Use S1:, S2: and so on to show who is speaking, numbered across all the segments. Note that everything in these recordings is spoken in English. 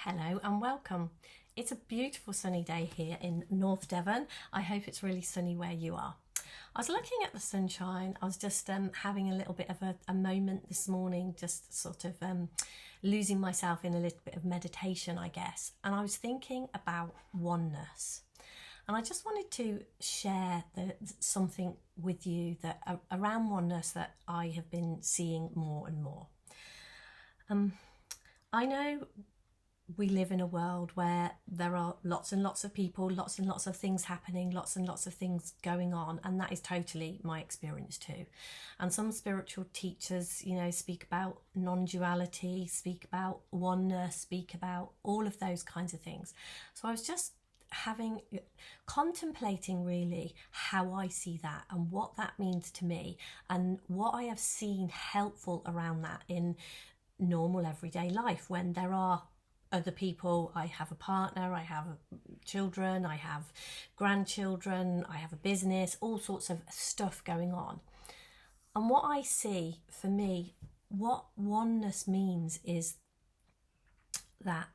S1: Hello and welcome. It's a beautiful sunny day here in North Devon. I hope it's really sunny where you are. I was looking at the sunshine. I was just having a little bit of a moment this morning, just sort of losing myself in a little bit of meditation, I guess. And I was thinking about oneness. And I just wanted to share something with you that around oneness that I have been seeing more and more. I know we live in a world where there are lots and lots of people, lots and lots of things happening, lots and lots of things going on, and that is totally my experience too. And some spiritual teachers, speak about non-duality, speak about oneness, speak about all of those kinds of things. So I was just contemplating really how I see that and what that means to me and what I have seen helpful around that in normal everyday life when there are other people. I have a partner, I have children, I have grandchildren, I have a business, all sorts of stuff going on. And what I see, for me, what oneness means is that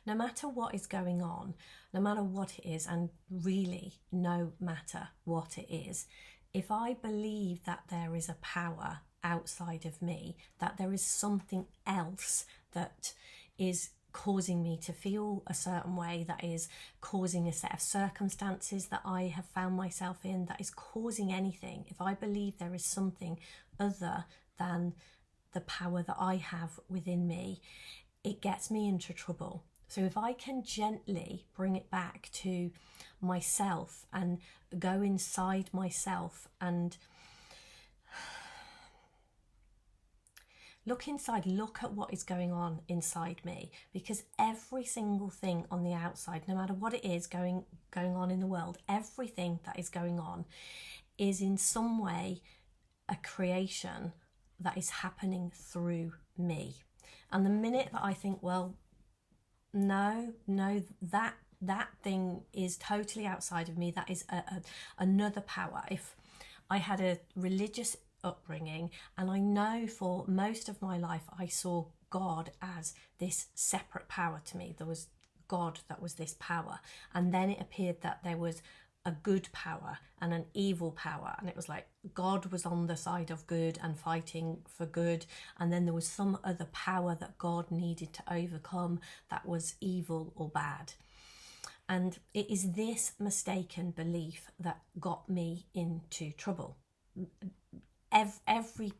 S1: no matter what is going on, no matter what it is, and really no matter what it is, if I believe that there is a power outside of me, that there is something else that is causing me to feel a certain way, that is causing a set of circumstances that I have found myself in, that is causing anything, if I believe there is something other than the power that I have within me, it gets me into trouble. So if I can gently bring it back to myself and go inside myself and look inside, look at what is going on inside me, because every single thing on the outside, no matter what it is going on in the world, everything that is going on is in some way a creation that is happening through me. And the minute that I think, well, no, that thing is totally outside of me, that is another power. If I had a religious upbringing, and I know for most of my life I saw God as this separate power to me. There was God that was this power, and then it appeared that there was a good power and an evil power, and it was like God was on the side of good and fighting for good, and then there was some other power that God needed to overcome that was evil or bad. And it is this mistaken belief that got me into trouble. Every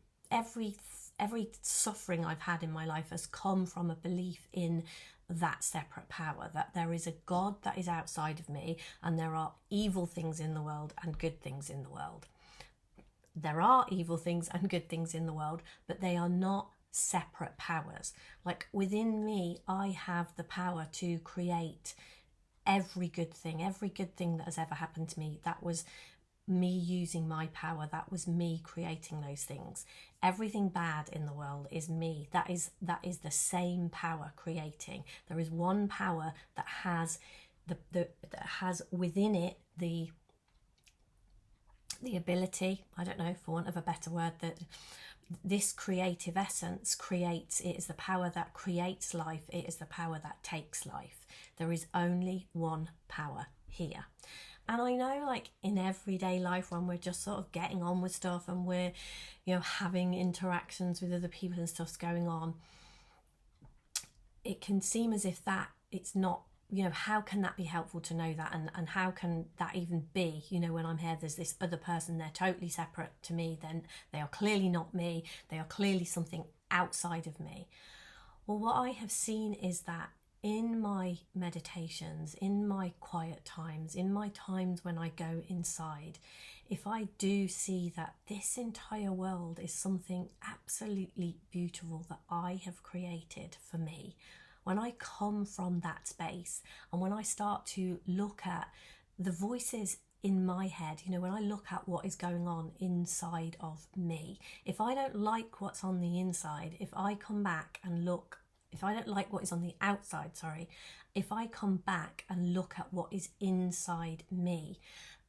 S1: suffering I've had in my life has come from a belief in that separate power, that there is a God that is outside of me, and there are evil things in the world and good things in the world. There are evil things and good things in the world, but they are not separate powers. Like within me, I have the power to create every good thing that has ever happened to me. That was me using my power, that was me creating those things. Everything bad in the world is me. That is the same power creating. There is one power that has that has within it the ability, I don't know, for want of a better word, that this creative essence creates. It is the power that creates life. It is the power that takes life. There is only one power here. And I know, like in everyday life, when we're just sort of getting on with stuff and we're, having interactions with other people and stuff's going on, it can seem as if that it's not, how can that be helpful to know that? And how can that even be, when I'm here, there's this other person, they're totally separate to me, then they are clearly not me, they are clearly something outside of me. Well, what I have seen is that in my meditations, in my quiet times, in my times when I go inside, if I do see that this entire world is something absolutely beautiful that I have created for me, when I come from that space and when I start to look at the voices in my head, when I look at what is going on inside of me, if I don't like what's on the inside, if I come back and look, if I don't like what is on the outside, if I come back and look at what is inside me,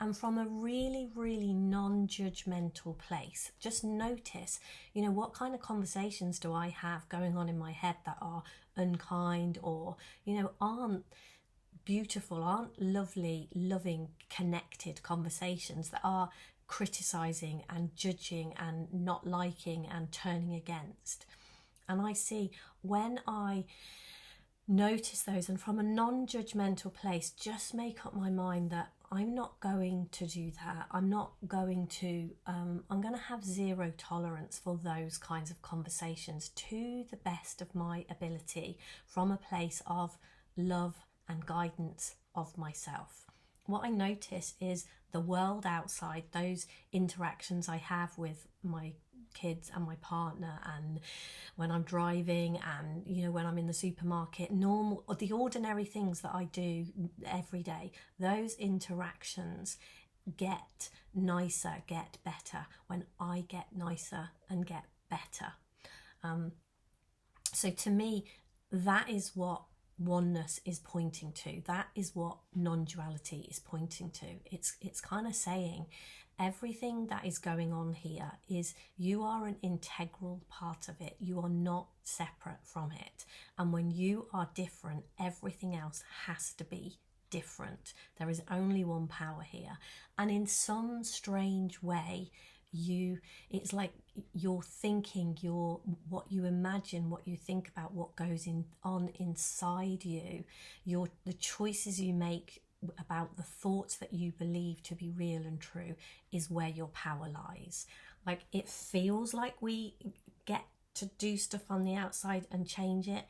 S1: and from a really, really non-judgmental place, just notice, what kind of conversations do I have going on in my head that are unkind or, aren't beautiful, aren't lovely, loving, connected conversations that are criticizing and judging and not liking and turning against. And I see when I notice those, and from a non-judgmental place, just make up my mind that I'm not going to do that. I'm going to have zero tolerance for those kinds of conversations, to the best of my ability, from a place of love and guidance of myself. What I notice is the world outside, those interactions I have with my kids and my partner, and when I'm driving, and when I'm in the supermarket, normal, or the ordinary things that I do every day, those interactions get nicer, get better when I get nicer and get better. So to me, that is what oneness is pointing to. That is what non-duality is pointing to. It's kind of saying everything that is going on here is you are an integral part of it. You are not separate from it. And when you are different, everything else has to be different. There is only one power here. And in some strange way, it's like your thinking, what you imagine, what you think about, what goes on inside you, the choices you make about the thoughts that you believe to be real and true is where your power lies. Like, it feels like we get to do stuff on the outside and change it,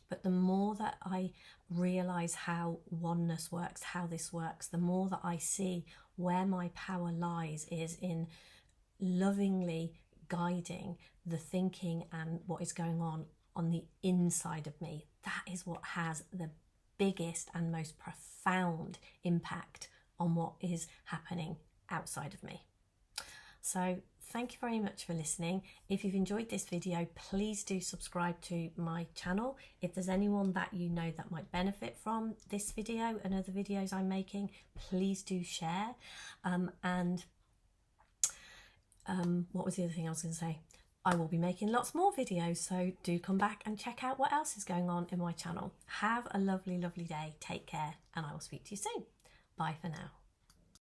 S1: but the more that I realize how oneness works, how this works, the more that I see where my power lies is in lovingly guiding the thinking and what is going on the inside of me. That is what has the biggest and most profound impact on what is happening outside of me. So thank you very much for listening. If you've enjoyed this video, please do subscribe to my channel. If there's anyone that you know that might benefit from this video and other videos I'm making, please do share. What was the other thing I was going to say? I will be making lots more videos, so do come back and check out what else is going on in my channel. Have a lovely, lovely day. Take care, and I will speak to you soon. Bye for now.